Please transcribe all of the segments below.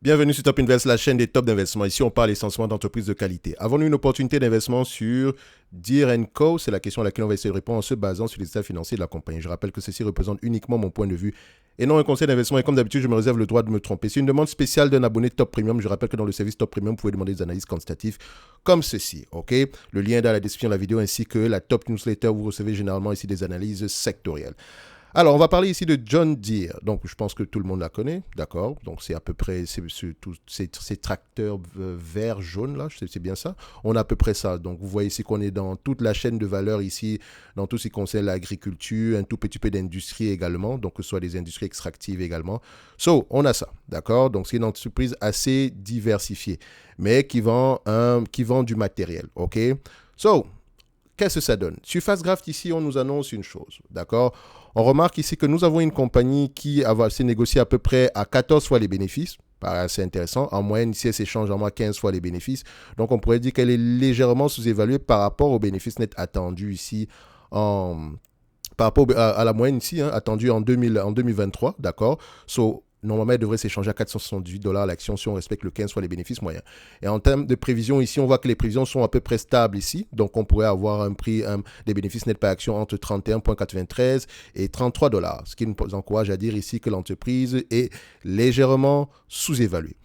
Bienvenue sur Top Invest, la chaîne des tops d'investissement. Ici, on parle essentiellement d'entreprises de qualité. Avons-nous une opportunité d'investissement sur Deere & Co? C'est la question à laquelle on va essayer de répondre en se basant sur les états financiers de la compagnie. Je rappelle que ceci représente uniquement mon point de vue et non un conseil d'investissement. Et comme d'habitude, je me réserve le droit de me tromper. C'est une demande spéciale d'un abonné Top Premium. Je rappelle que dans le service Top Premium, vous pouvez demander des analyses quantitatives comme ceci. Ok, le lien est dans la description de la vidéo ainsi que la Top Newsletter. Vous recevez généralement ici des analyses sectorielles. Alors, on va parler ici de John Deere. Donc, je pense que tout le monde la connaît, d'accord? Donc, c'est à peu près ces tracteurs verts, jaunes, là, c'est bien ça? On a à peu près ça. Donc, vous voyez ici qu'on est dans toute la chaîne de valeur ici, dans tout ce qui concerne l'agriculture, un tout petit peu d'industrie également, donc que ce soit des industries extractives également. On a ça, d'accord? Donc, c'est une entreprise assez diversifiée, mais qui vend du matériel, ok? Qu'est-ce que ça donne? Surface Graft, ici, on nous annonce une chose, d'accord? On remarque ici que nous avons une compagnie qui s'est négociée à peu près à 14 fois les bénéfices. C'est intéressant. En moyenne, ici, elle s'échange en moins 15 fois les bénéfices. Donc, on pourrait dire qu'elle est légèrement sous-évaluée par rapport aux bénéfices nets attendus ici par rapport à la moyenne ici, attendue en 2023, d'accord? Normalement, elle devrait s'échanger à 478 dollars l'action si on respecte le 15 fois les bénéfices moyens. Et en termes de prévisions, ici, on voit que les prévisions sont à peu près stables ici. Donc, on pourrait avoir un prix des bénéfices nets par action entre 31,93 et 33 dollars. Ce qui nous encourage à dire ici que l'entreprise est légèrement sous-évaluée.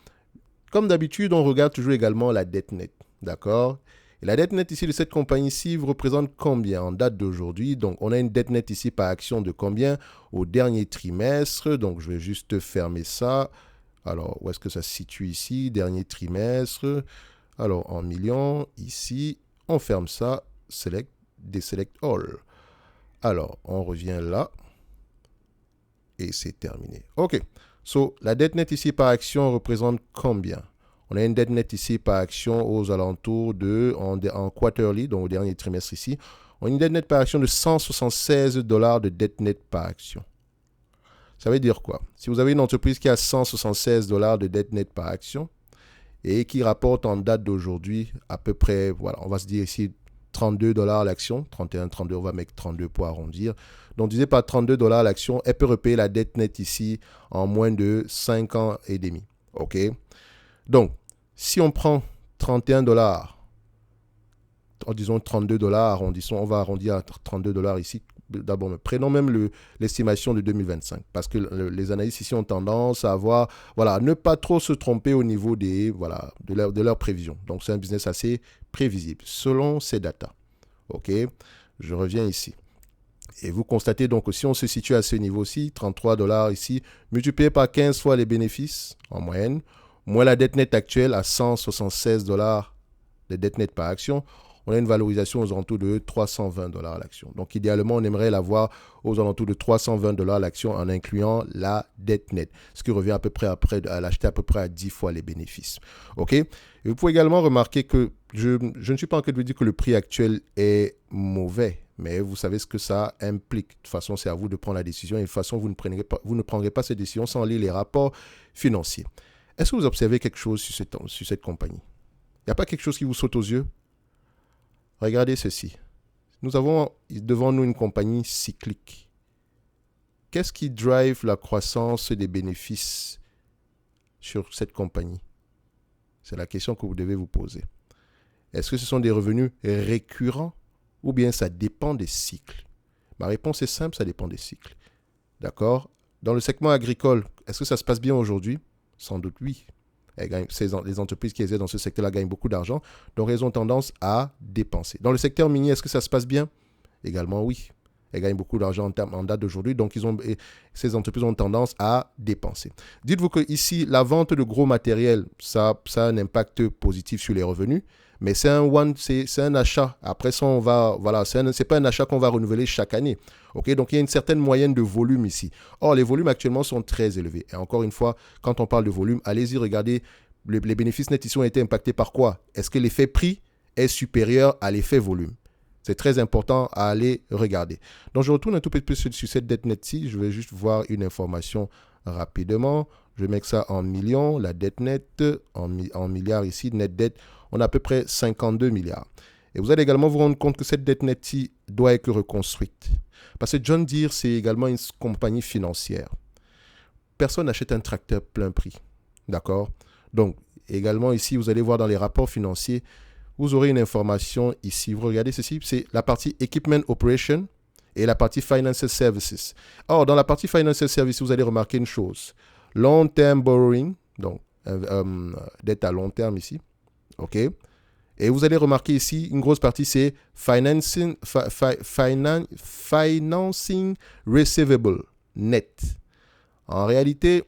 Comme d'habitude, on regarde toujours également la dette nette. D'accord? Et la dette nette ici de cette compagnie-ci représente combien en date d'aujourd'hui? Donc, on a une dette nette ici par action de combien au dernier trimestre? Donc, je vais juste fermer ça. Alors, où est-ce que ça se situe ici? Dernier trimestre. Alors, en millions, ici, on ferme ça. Deselect all. Alors, on revient là. Et c'est terminé. OK. La dette nette ici par action représente combien? On a une dette nette ici par action aux alentours en quarterly, donc au dernier trimestre ici. On a une dette nette par action de 176 dollars de dette nette par action. Ça veut dire quoi? Si vous avez une entreprise qui a 176 dollars de dette nette par action et qui rapporte en date d'aujourd'hui à peu près, voilà, on va se dire ici 32 dollars l'action, 31, 32, on va mettre 32 pour arrondir. Donc, divisé par 32 dollars l'action, elle peut repayer la dette nette ici en moins de 5 ans et demi. OK? Donc, si on prend 31 dollars, disons 32 dollars, arrondissons, on va arrondir à 32 dollars ici. D'abord, prenons même l'estimation de 2025, parce que les analystes ici ont tendance à avoir, voilà, ne pas trop se tromper au niveau de leurs prévisions. Donc, c'est un business assez prévisible, selon ces datas. OK? Je reviens ici. Et vous constatez donc que si on se situe à ce niveau-ci, 33 dollars ici, multiplié par 15 fois les bénéfices en moyenne, moins la dette nette actuelle à 176 dollars de dette nette par action, on a une valorisation aux alentours de 320 dollars l'action. Donc, idéalement, on aimerait l'avoir aux alentours de 320 dollars l'action en incluant la dette nette, ce qui revient à peu près à l'acheter à peu près à 10 fois les bénéfices. OK? Et vous pouvez également remarquer que je ne suis pas en train de vous dire que le prix actuel est mauvais, mais vous savez ce que ça implique. De toute façon, c'est à vous de prendre la décision et de toute façon, vous ne prendrez pas cette décision sans lire les rapports financiers. Est-ce que vous observez quelque chose sur cette compagnie? Il n'y a pas quelque chose qui vous saute aux yeux? Regardez ceci. Nous avons devant nous une compagnie cyclique. Qu'est-ce qui drive la croissance des bénéfices sur cette compagnie? C'est la question que vous devez vous poser. Est-ce que ce sont des revenus récurrents ou bien ça dépend des cycles? Ma réponse est simple, ça dépend des cycles. D'accord? Dans le segment agricole, est-ce que ça se passe bien aujourd'hui? Sans doute oui. Les entreprises qui exercent dans ce secteur-là gagnent beaucoup d'argent, donc elles ont tendance à dépenser. Dans le secteur minier, est-ce que ça se passe bien? Également oui. Elles gagnent beaucoup d'argent en date d'aujourd'hui, donc ces entreprises ont tendance à dépenser. Dites-vous que ici, la vente de gros matériel, ça a un impact positif sur les revenus, mais c'est un achat. Après ça, c'est pas un achat qu'on va renouveler chaque année. Okay? Donc, il y a une certaine moyenne de volume ici. Or, les volumes actuellement sont très élevés. Et encore une fois, quand on parle de volume, allez-y, regardez, les bénéfices nets ici ont été impactés par quoi? Est-ce que l'effet prix est supérieur à l'effet volume? C'est très important à aller regarder. Donc, je retourne un tout petit peu sur cette dette nette-ci. Je vais juste voir une information rapidement. Je vais mettre ça en millions, la dette nette, en milliards ici, net dette. On a à peu près 52 milliards. Et vous allez également vous rendre compte que cette dette nette-ci doit être reconstruite. Parce que John Deere, c'est également une compagnie financière. Personne n'achète un tracteur plein prix. D'accord? Donc, également ici, vous allez voir dans les rapports financiers, vous aurez une information ici. Vous regardez ceci, c'est la partie Equipment Operation et la partie Financial Services. Or, dans la partie Financial Services, vous allez remarquer une chose. Long-term borrowing, donc dette à long terme ici. OK? Et vous allez remarquer ici, une grosse partie, c'est financing receivable net. En réalité,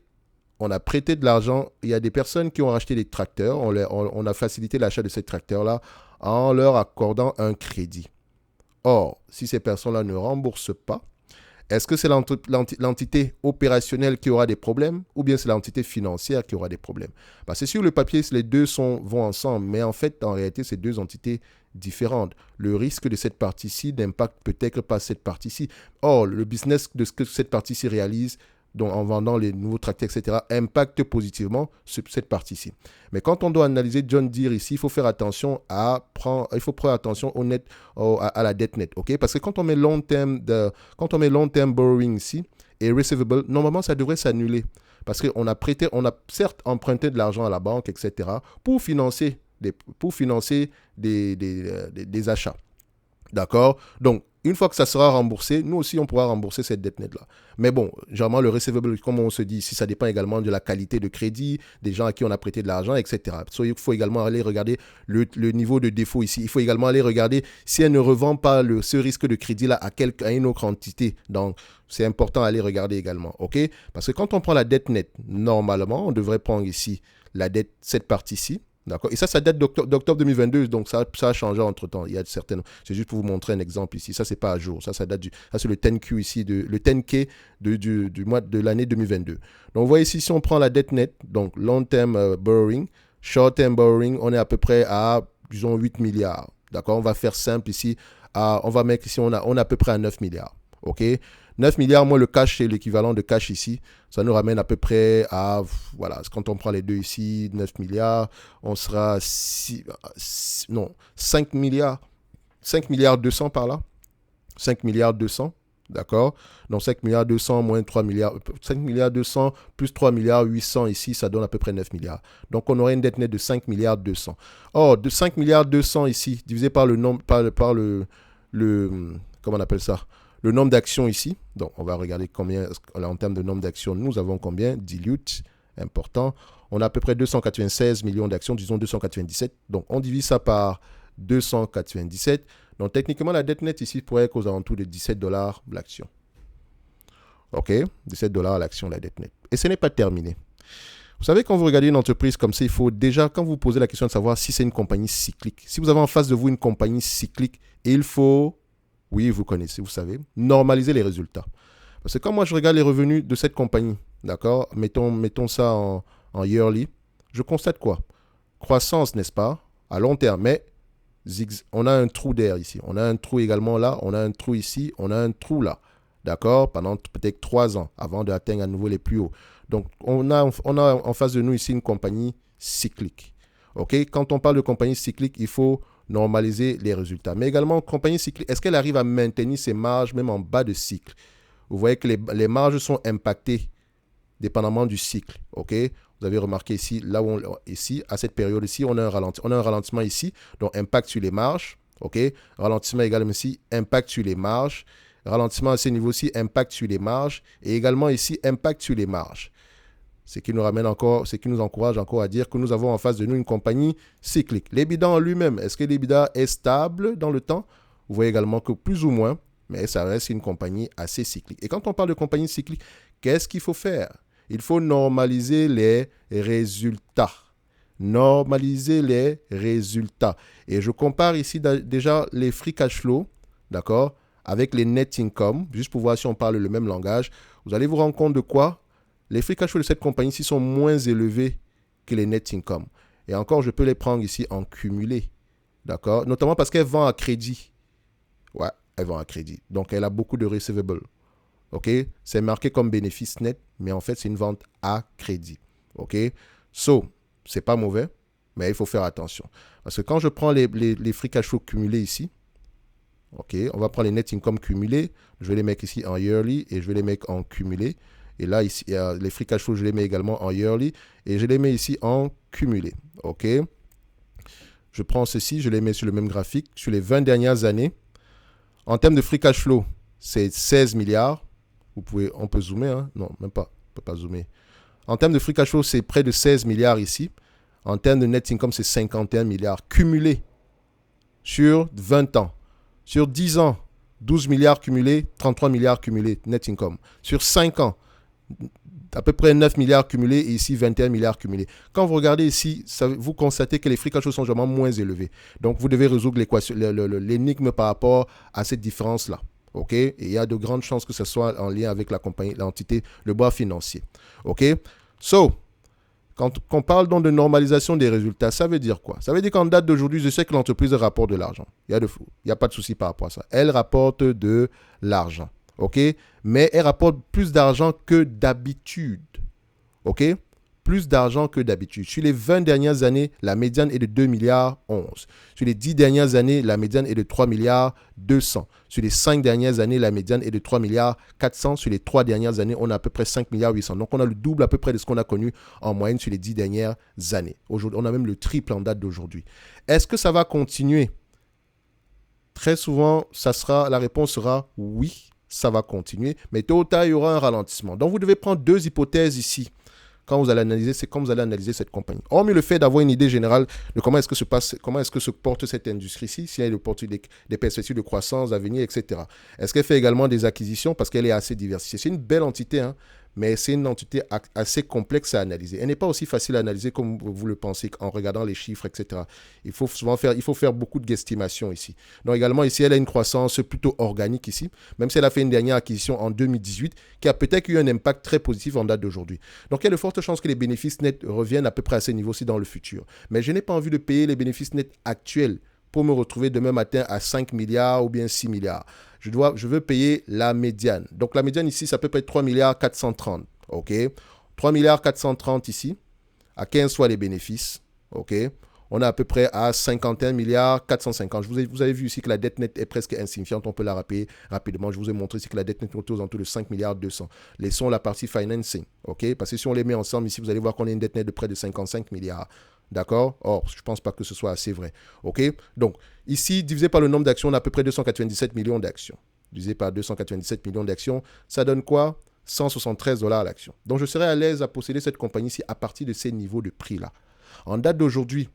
on a prêté de l'argent. Il y a des personnes qui ont acheté des tracteurs. On a facilité l'achat de ces tracteurs-là en leur accordant un crédit. Or, si ces personnes-là ne remboursent pas, est-ce que c'est l'entité opérationnelle qui aura des problèmes ou bien c'est l'entité financière qui aura des problèmes? Parce que sur le papier, les deux vont ensemble, mais en fait, en réalité, c'est deux entités différentes. Le risque de cette partie-ci n'impacte peut-être pas cette partie-ci. Or, le business de ce que cette partie-ci réalise, donc en vendant les nouveaux tracteurs, etc., impacte positivement cette partie-ci. Mais quand on doit analyser John Deere ici, il faut faire attention prendre attention à la dette nette, ok? Parce que quand on met long term borrowing ici et receivable, normalement ça devrait s'annuler parce qu'on a certes emprunté de l'argent à la banque, etc., pour financer des achats. D'accord? Donc, une fois que ça sera remboursé, nous aussi, on pourra rembourser cette dette nette-là. Mais bon, généralement, le receivable, comme on se dit ici, ça dépend également de la qualité de crédit, des gens à qui on a prêté de l'argent, etc. Il faut également aller regarder le niveau de défaut ici. Il faut également aller regarder si elle ne revend pas ce risque de crédit-là à une autre entité. Donc, c'est important d'aller regarder également. OK? Parce que quand on prend la dette nette, normalement, on devrait prendre ici cette partie-ci. D'accord. Et ça date d'octobre 2022, donc ça a changé entre-temps. Il y a certaines... C'est juste pour vous montrer un exemple ici. Ça, c'est pas à jour. Ça date ça, c'est le 10Q ici, le 10K du mois de l'année 2022. Donc, vous voyez ici, si on prend la dette nette, donc long-term borrowing, short-term borrowing, on est à peu près à, disons, 8 milliards. D'accord. On va faire simple ici. On va mettre ici, on a à peu près à 9 milliards. OK. 9 milliards, moi, le cash, c'est l'équivalent de cash ici. Ça nous ramène à peu près à, voilà, quand on prend les deux ici, 9 milliards, on sera à 5 milliards. 5 milliards 200 par là. 5 milliards 200, d'accord? Donc 5 milliards 200 moins 3 milliards, 5 milliards 200 plus 3 milliards 800 ici, ça donne à peu près 9 milliards. Donc on aurait une dette nette de 5 milliards 200. Or, de 5 milliards 200 ici, divisé par le nombre, comment on appelle ça? Le nombre d'actions ici, donc on va regarder combien, en termes de nombre d'actions, nous avons combien? Dilute, important. On a à peu près 296 millions d'actions, disons 297. Donc on divise ça par 297. Donc techniquement, la dette nette ici pourrait être aux alentours de $17 l'action. OK, $17 l'action, la dette nette. Et ce n'est pas terminé. Vous savez, quand vous regardez une entreprise comme ça, il faut déjà, quand vous posez la question de savoir si c'est une compagnie cyclique, si vous avez en face de vous une compagnie cyclique, il faut... Oui, vous connaissez, vous savez. Normaliser les résultats. Parce que quand moi, je regarde les revenus de cette compagnie, d'accord, mettons ça en yearly, je constate quoi? Croissance, n'est-ce pas? À long terme, mais on a un trou d'air ici. On a un trou également là, on a un trou ici, on a un trou là. D'accord? Pendant peut-être 3 ans, avant d'atteindre à nouveau les plus hauts. Donc, on a en face de nous ici une compagnie cyclique. OK? Quand on parle de compagnie cyclique, il faut normaliser les résultats. Mais également, compagnie cyclique, est-ce qu'elle arrive à maintenir ses marges même en bas de cycle? Vous voyez que les marges sont impactées dépendamment du cycle. OK? Vous avez remarqué ici, ici, à cette période ici, on a un ralentissement ici, donc impact sur les marges. OK? Ralentissement également ici, impact sur les marges. Ralentissement à ce niveau-ci, impact sur les marges. Et également ici, impact sur les marges. Ce qui nous encourage encore à dire que nous avons en face de nous une compagnie cyclique. L'EBITDA en lui-même, est-ce que l'EBITDA est stable dans le temps? Vous voyez également que plus ou moins, mais ça reste une compagnie assez cyclique. Et quand on parle de compagnie cyclique, qu'est-ce qu'il faut faire? Il faut normaliser les résultats. Normaliser les résultats. Et je compare ici déjà les free cash flow, d'accord, avec les net income, juste pour voir si on parle le même langage. Vous allez vous rendre compte de quoi? Les free cash flow de cette compagnie-ci sont moins élevés que les net income. Et encore, je peux les prendre ici en cumulé. D'accord? Notamment parce qu'elle vend à crédit. Ouais, elle vend à crédit. Donc, elle a beaucoup de receivables. OK? C'est marqué comme bénéfice net, mais en fait, c'est une vente à crédit. OK? So, c'est pas mauvais, mais il faut faire attention. Parce que quand je prends les free cash flow cumulés ici, OK, on va prendre les net income cumulés. Je vais les mettre ici en yearly et je vais les mettre en cumulé. Et là, ici, les free cash flow, je les mets également en yearly. Et je les mets ici en cumulé. OK? Je prends ceci, je les mets sur le même graphique. Sur les 20 dernières années, en termes de free cash flow, c'est 16 milliards. On peut zoomer, hein? Non, même pas. On ne peut pas zoomer. En termes de free cash flow, c'est près de 16 milliards ici. En termes de net income, c'est 51 milliards cumulés sur 20 ans. Sur 10 ans, 12 milliards cumulés, 33 milliards cumulés net income. Sur 5 ans, à peu près 9 milliards cumulés et ici 21 milliards cumulés. Quand vous regardez ici, vous constatez que les free cash flow sont vraiment moins élevés. Donc, vous devez résoudre l'énigme par rapport à cette différence-là. OK? Et il y a de grandes chances que ce soit en lien avec la compagnie, l'entité, le bras financier. OK? So, quand on parle donc de normalisation des résultats, ça veut dire quoi? Ça veut dire qu'en date d'aujourd'hui, je sais que l'entreprise rapporte de l'argent. Il n'y a pas de souci par rapport à ça. Elle rapporte de l'argent. OK? Mais elle rapporte plus d'argent que d'habitude. OK? Plus d'argent que d'habitude. Sur les 20 dernières années, la médiane est de 2 milliards 11. Sur les 10 dernières années, la médiane est de 3 milliards 200. Sur les 5 dernières années, la médiane est de 3 milliards 400. Sur les 3 dernières années, on a à peu près 5 milliards 800. Donc, on a le double à peu près de ce qu'on a connu en moyenne sur les 10 dernières années. Aujourd'hui, on a même le triple en date d'aujourd'hui. Est-ce que ça va continuer? Très souvent, la réponse sera oui, ça va continuer. Mais tôt ou tard, il y aura un ralentissement. Donc, vous devez prendre deux hypothèses ici. Quand vous allez analyser, c'est quand vous allez analyser cette compagnie. Hormis le fait d'avoir une idée générale de comment est-ce que se porte cette industrie-ci, s'il y a des perspectives de croissance, d'avenir, etc. Est-ce qu'elle fait également des acquisitions parce qu'elle est assez diversifiée? C'est une belle entité, hein, mais c'est une entité assez complexe à analyser. Elle n'est pas aussi facile à analyser comme vous le pensez en regardant les chiffres, etc. Il faut faire beaucoup de guesstimations ici. Donc également ici, elle a une croissance plutôt organique ici, même si elle a fait une dernière acquisition en 2018 qui a peut-être eu un impact très positif en date d'aujourd'hui. Donc il y a de fortes chances que les bénéfices nets reviennent à peu près à ces niveaux-ci dans le futur. Mais je n'ai pas envie de payer les bénéfices nets actuels pour me retrouver demain matin à 5 milliards ou bien 6 milliards. Je veux payer la médiane. Donc la médiane ici, ça peut être 3 milliards 430. OK? 3 milliards 430 ici, à 15 fois les bénéfices. OK? On est à peu près à 51 milliards 450. Vous avez vu ici que la dette nette est presque insignifiante. On peut la rappeler rapidement. Je vous ai montré ici que la dette nette est aux alentours de 5 milliards 200. Laissons la partie financing. OK? Parce que si on les met ensemble ici, vous allez voir qu'on a une dette nette de près de 55 milliards. D'accord? Or, je ne pense pas que ce soit assez vrai. OK? Donc, ici, divisé par le nombre d'actions, on a à peu près 297 millions d'actions. Divisé par 297 millions d'actions, ça donne quoi? 173 $ l'action. Donc, je serais à l'aise à posséder cette compagnie-ci à partir de ces niveaux de prix-là. En date d'aujourd'hui,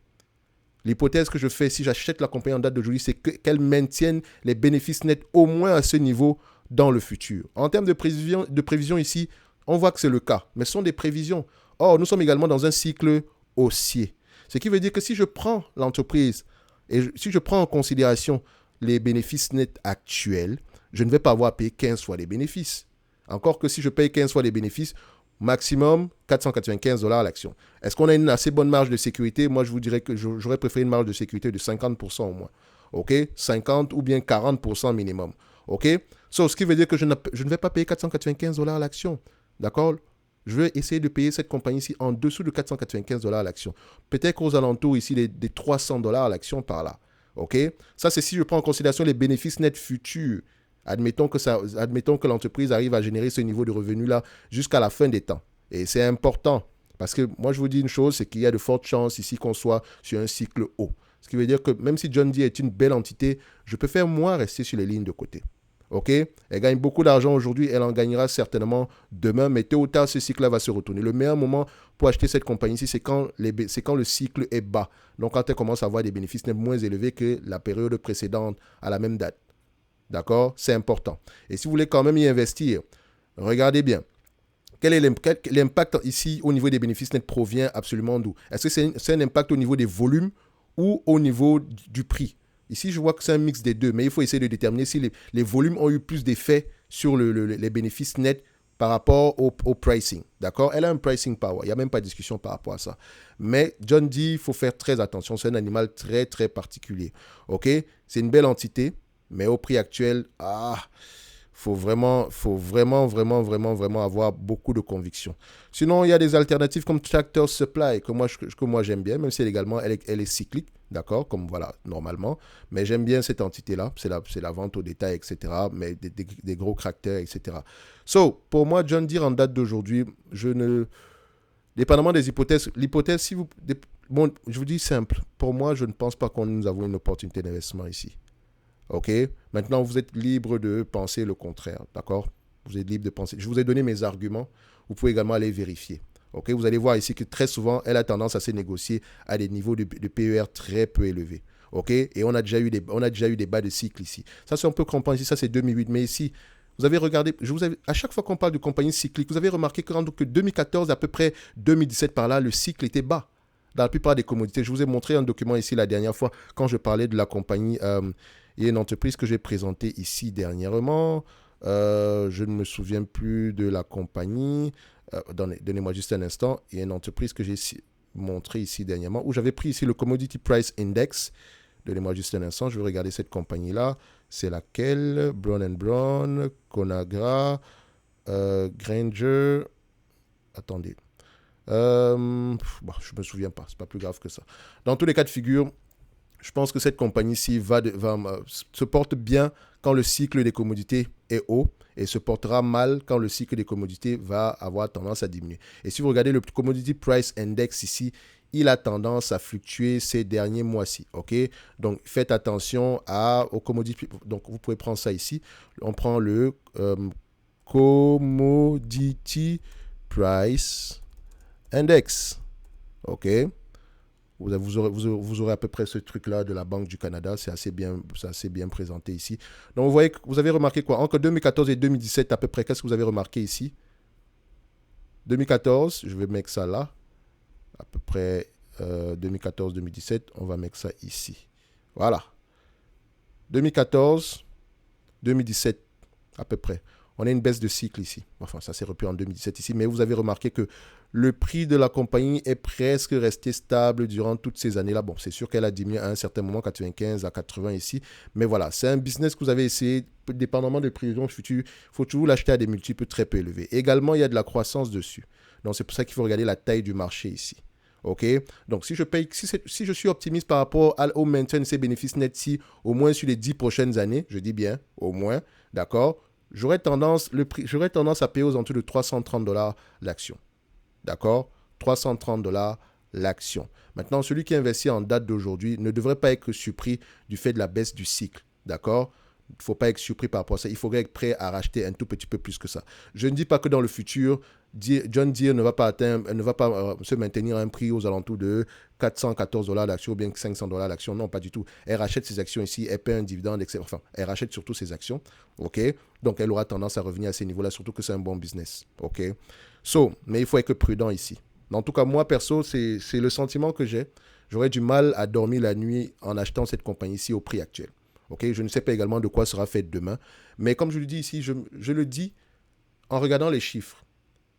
l'hypothèse que je fais si j'achète la compagnie en date d'aujourd'hui, c'est qu'elle maintienne les bénéfices nets au moins à ce niveau dans le futur. En termes de prévision ici, on voit que c'est le cas, mais ce sont des prévisions. Or, nous sommes également dans un cycle haussier. Ce qui veut dire que si je prends l'entreprise et si je prends en considération les bénéfices nets actuels, je ne vais pas avoir à payer 15 fois les bénéfices. Encore que si je paye 15 fois les bénéfices, maximum 495 $ l'action. Est-ce qu'on a une assez bonne marge de sécurité? Moi, je vous dirais que j'aurais préféré une marge de sécurité de 50% au moins. OK? 50 ou bien 40% minimum. OK? Ce qui veut dire que je ne vais pas payer 495 $ l'action. D'accord? Je vais essayer de payer cette compagnie-ci en dessous de 495 $ l'action. Peut-être aux alentours ici des 300 $ l'action par là. OK? Ça, c'est si je prends en considération les bénéfices nets futurs. Admettons que l'entreprise arrive à générer ce niveau de revenu-là jusqu'à la fin des temps. Et c'est important. Parce que moi, je vous dis une chose, c'est qu'il y a de fortes chances ici qu'on soit sur un cycle haut. Ce qui veut dire que même si John Deere est une belle entité, je préfère moins rester sur les lignes de côté. OK? Elle gagne beaucoup d'argent aujourd'hui, elle en gagnera certainement demain, mais tôt ou tard, ce cycle-là va se retourner. Le meilleur moment pour acheter cette compagnie-ci, c'est quand le cycle est bas. Donc, quand elle commence à avoir des bénéfices net moins élevés que la période précédente à la même date. D'accord? C'est important. Et si vous voulez quand même y investir, regardez bien. Quel est l'impact ici au niveau des bénéfices nets provient absolument d'où? Est-ce que c'est un impact au niveau des volumes ou au niveau du prix? Ici, je vois que c'est un mix des deux, mais il faut essayer de déterminer si les volumes ont eu plus d'effet sur les bénéfices nets par rapport au pricing. D'accord? Elle a un pricing power. Il n'y a même pas de discussion par rapport à ça. Mais John dit, il faut faire très attention. C'est un animal très, très particulier. OK? C'est une belle entité. Mais au prix actuel, Vraiment avoir beaucoup de conviction. Sinon, il y a des alternatives comme Tractor Supply que moi j'aime bien, même si elle est cyclique, d'accord, comme voilà, normalement. Mais j'aime bien cette entité-là. C'est la vente au détail, etc. Mais des gros caractères, etc. So, pour moi, John Deere, en date d'aujourd'hui, dépendamment des hypothèses, l'hypothèse, bon, je vous dis simple. Pour moi, je ne pense pas que nous avons une opportunité d'investissement ici. OK? Maintenant, vous êtes libre de penser le contraire. D'accord? Vous êtes libre de penser. Je vous ai donné mes arguments. Vous pouvez également aller vérifier. OK? Vous allez voir ici que très souvent, elle a tendance à se négocier à des niveaux de PER très peu élevés. OK? Et on a déjà eu des bas de cycle ici. Ça, c'est un peu comprendre ici. Ça, c'est 2008. Mais ici, vous avez regardé, à chaque fois qu'on parle de compagnie cyclique, vous avez remarqué que 2014, à peu près 2017 par là, le cycle était bas dans la plupart des commodités. Je vous ai montré un document ici la dernière fois quand je parlais de la compagnie. Il y a une entreprise que j'ai présentée ici dernièrement. Je ne me souviens plus de la compagnie. Donnez-moi juste un instant. Il y a une entreprise que j'ai montrée ici dernièrement où j'avais pris ici le Commodity Price Index. Donnez-moi juste un instant. Je vais regarder cette compagnie-là. C'est laquelle? Brown Brown, Conagra, Granger. Attendez. Je ne me souviens pas. C'est pas plus grave que ça. Dans tous les cas de figure, je pense que cette compagnie-ci se porte bien quand le cycle des commodités est haut et se portera mal quand le cycle des commodités va avoir tendance à diminuer. Et si vous regardez le Commodity Price Index ici, il a tendance à fluctuer ces derniers mois-ci. OK? Donc, faites attention aux commodities. Donc, vous pouvez prendre ça ici. On prend le Commodity Price Index. OK? Vous aurez à peu près ce truc-là de la Banque du Canada. C'est assez bien présenté ici. Donc, vous voyez que vous avez remarqué quoi? Entre 2014 et 2017, à peu près, qu'est-ce que vous avez remarqué ici? 2014, je vais mettre ça là. À peu près 2014-2017, on va mettre ça ici. Voilà. 2014, 2017, à peu près. On a une baisse de cycle ici. Enfin, ça s'est repris en 2017 ici. Mais vous avez remarqué que le prix de la compagnie est presque resté stable durant toutes ces années-là. Bon, c'est sûr qu'elle a diminué à un certain moment, 95 à 80 ici. Mais voilà, c'est un business que vous avez essayé, dépendamment des prévisions futures. Il faut toujours l'acheter à des multiples très peu élevés. Également, il y a de la croissance dessus. Donc, c'est pour ça qu'il faut regarder la taille du marché ici. OK? Donc, si je suis optimiste par rapport au maintien de ces bénéfices nets ici, au moins sur les 10 prochaines années, je dis bien, au moins, d'accord? J'aurais tendance à payer aux alentours de 330 $ l'action. D'accord? 330 $ l'action. Maintenant, celui qui investit en date d'aujourd'hui ne devrait pas être surpris du fait de la baisse du cycle. D'accord? Il ne faut pas être surpris par rapport à ça. Il faudrait être prêt à racheter un tout petit peu plus que ça. Je ne dis pas que dans le futur, John Deere ne va pas se maintenir à un prix aux alentours de 414 $ l'action ou bien 500 $ l'action. Non, pas du tout. Elle rachète ses actions ici, elle paie un dividende, etc. Enfin, elle rachète surtout ses actions. OK? Donc, elle aura tendance à revenir à ces niveaux-là, surtout que c'est un bon business. OK? Mais il faut être prudent ici. En tout cas, moi, perso, c'est le sentiment que j'ai. J'aurais du mal à dormir la nuit en achetant cette compagnie-ci au prix actuel. Okay? Je ne sais pas également de quoi sera fait demain. Mais comme je le dis ici, je le dis en regardant les chiffres.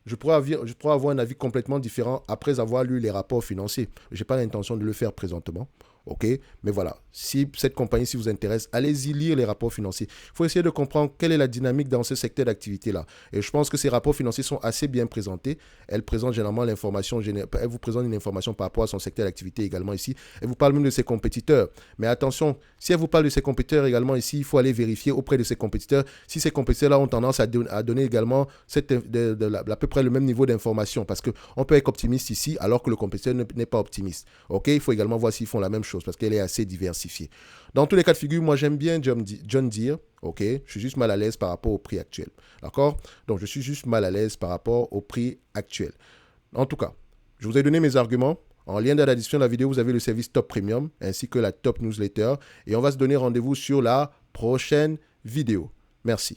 Je pourrais avoir un avis complètement différent après avoir lu les rapports financiers. Je n'ai pas l'intention de le faire présentement. OK? Mais voilà, si cette compagnie vous intéresse, allez-y lire les rapports financiers. Il faut essayer de comprendre quelle est la dynamique dans ce secteur d'activité-là. Et je pense que ces rapports financiers sont assez bien présentés. Elle présente généralement l'information, elle vous présente une information par rapport à son secteur d'activité également ici. Elle vous parle même de ses compétiteurs. Mais attention, si elle vous parle de ses compétiteurs également ici, il faut aller vérifier auprès de ses compétiteurs si ces compétiteurs-là ont tendance à donner également à peu près le même niveau d'information. Parce qu'on peut être optimiste ici alors que le compétiteur n'est pas optimiste. OK? Il faut également voir s'ils font la même chose parce qu'elle est assez diversifiée. Dans tous les cas de figure, moi j'aime bien John Deere, ok? Je suis juste mal à l'aise par rapport au prix actuel, d'accord? Donc je suis juste mal à l'aise par rapport au prix actuel. En tout cas, je vous ai donné mes arguments. En lien dans la description de la vidéo, vous avez le service Top Premium ainsi que la Top Newsletter et on va se donner rendez-vous sur la prochaine vidéo. Merci.